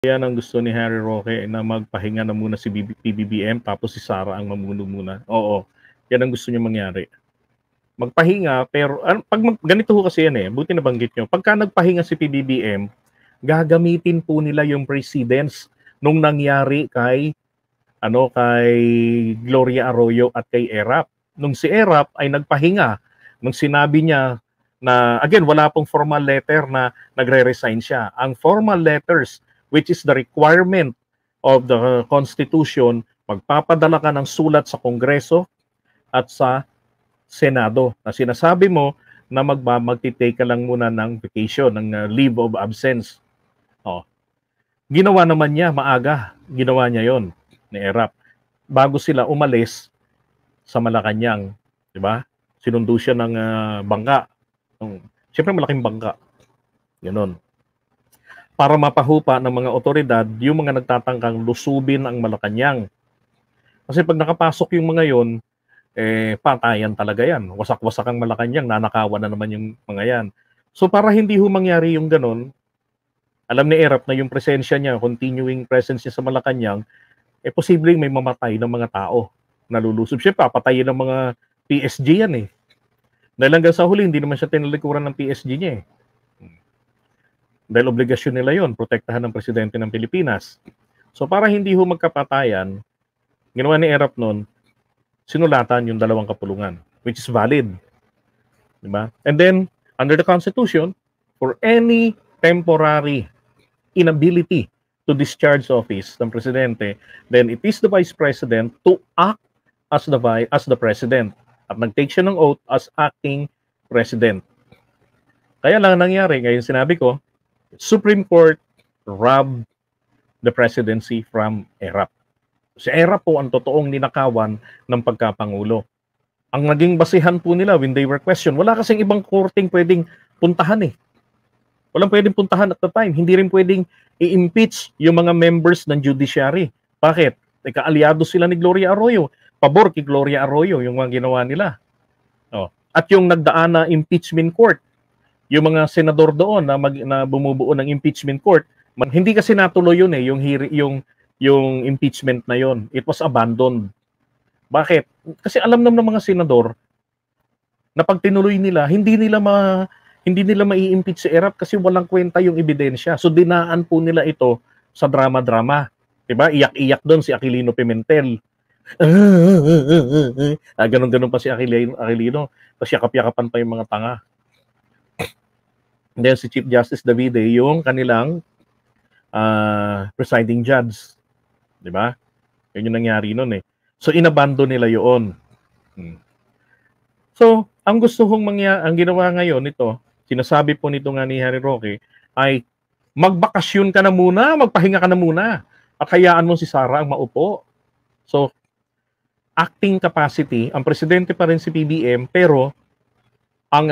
Yan ang gusto ni Harry Roque na magpahinga na muna si PBBM tapos si Sara ang mamuno muna. Oo, yan ang gusto niya mangyari. Magpahinga, pero ganito ho kasi yan eh, buti nabanggit nyo. Pagka nagpahinga si PBBM, gagamitin po nila yung precedence nung nangyari kay Gloria Arroyo at kay Erap. Nung si Erap ay nagpahinga, nung sinabi niya na, again, wala pong formal letter na nagre-resign siya. Ang formal letters, which is the requirement of the Constitution, magpapadala ka ng sulat sa Kongreso at sa Senado na sinasabi mo na magtitake ka lang muna ng vacation, ng leave of absence. Oh. Ginawa naman niya maaga. Ginawa niya yon ni Erap. Bago sila umalis sa Malacanang, di ba? Sinundo siya ng bangka. Siyempre malaking bangka. Ganon. Para mapahupa ng mga otoridad yung mga nagtatangkang lusubin ang Malacanang. Kasi pag nakapasok yung mga yon, patayan talaga yan. Wasak-wasak ang Malacanang, nanakawan na naman yung mga yan. So para hindi ho mangyari yung ganon, alam ni Erap na yung presensya niya, continuing presence niya sa Malacanang, posibleng may mamatay ng mga tao na lulusob. Siyempre, papatayin ng mga PSG yan eh. Dahil hanggang sa huli, hindi naman siya tinalikuran ng PSG niya eh. Dahil obligasyon nila yon, protektahan ng presidente ng Pilipinas. So para hindi ho magkapatayan, ginawa ni Erap noon, sinulatan yung 2 kapulungan, which is valid. Diba? And then, under the Constitution, for any temporary inability to discharge office ng presidente, then it is the Vice President to act as the President. At nag-take siya ng oath as acting President. Kaya lang nangyari, ngayon sinabi ko, Supreme Court robbed the presidency from Erap. Si Erap po ang totoong ninakawan ng pagkapangulo. Ang naging basihan po nila when they were questioned, wala kasing ibang korting pwedeng puntahan eh. Walang pwedeng puntahan at the time. Hindi rin pwedeng i-impeach yung mga members ng judiciary. Bakit? Aliado sila ni Gloria Arroyo. Pabor kay Gloria Arroyo yung mga ginawa nila. At yung nagdaan na impeachment court, yung mga senador doon na bumubuo ng impeachment court, hindi kasi natuloy yun eh, yung impeachment na yon. It was abandoned. Bakit? Kasi alam naman ng mga senador na pag tinuloy nila, hindi nila mai-impeach si Erap kasi walang kwenta yung ebidensya. So dinaan po nila ito sa drama-drama. Diba? Iyak-iyak doon si Aquilino Pimentel. Ganon-ganon pa si Aquilino. Tapos yakap-yakapan pa yung mga tanga. And then si Chief Justice Davide, yung kanilang presiding judge. Diba? Yun yung nangyari nun eh. So inabandon nila yun. So, ang gusto kong ang ginawa ngayon ito, sinasabi po nito nga ni Harry Roque, ay magbakasyon ka na muna, magpahinga ka na muna, at hayaan mo si Sara ang maupo. So, acting capacity, ang presidente pa rin si PBM, pero ang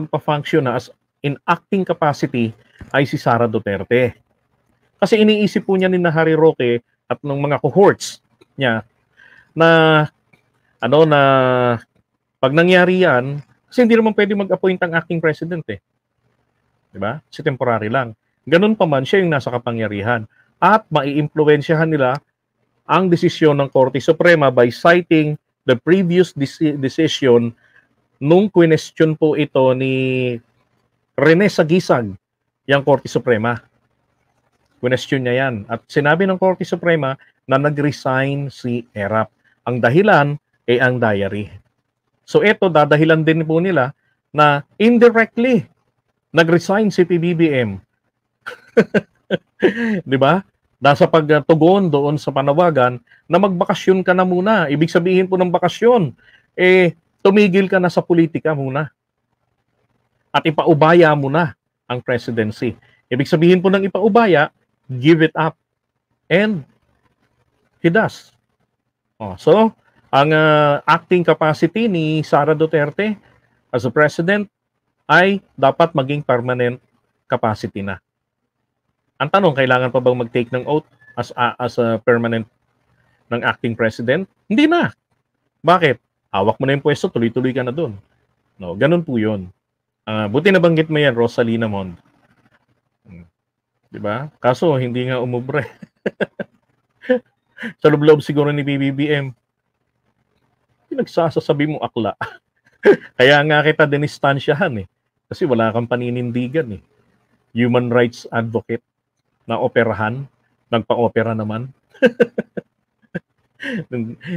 magpa-function na as in acting capacity ay si Sara Duterte. Kasi iniisip po niya ni Harry Roque at ng mga cohorts niya na pag nangyari yan, kasi hindi naman pwede mag-appoint ang acting president eh. Diba? Kasi temporary lang. Ganun pa man, siya yung nasa kapangyarihan. At mai-impluwensyahan nila ang desisyon ng Korte Suprema by citing the previous decision nung question po ito ni Rene Sagisag, yung Korte Suprema. Question niya yan. At sinabi ng Korte Suprema na nag-resign si Erap. Ang dahilan ay ang diary. So ito, dadahilan din po nila na indirectly nag-resign si PBBM. Di ba? Nasa pagtugon doon sa panawagan na magbakasyon ka na muna. Ibig sabihin po ng bakasyon, tumigil ka na sa politika muna. At ipaubaya mo na ang presidency. Ibig sabihin po ng ipaubaya, give it up. And he does. So, ang acting capacity ni Sara Duterte as a president ay dapat maging permanent capacity na. Ang tanong, kailangan pa bang mag-take ng oath as a permanent ng acting president? Hindi na. Bakit? Hawak mo na yung pwesto, tuloy-tuloy ka na doon. No, ganun po yun. Buti nabanggit mo yan, Rosalina Mond. 'Di ba? Kaso hindi nga umubre. Sa loob-loob siguro ni PBBM, pinagsasasabi mo akla. Kaya nga kita dinistansyahan, eh, kasi wala kang paninindigan, eh. Human rights advocate na operahan, nagpa-opera naman.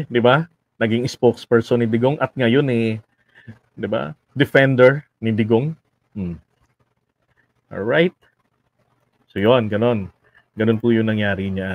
'Di ba? Naging spokesperson ni Digong at ngayon, eh, 'di ba? Defender ni Digong. Alright. So yun, ganon. Ganon po yung nangyari niya.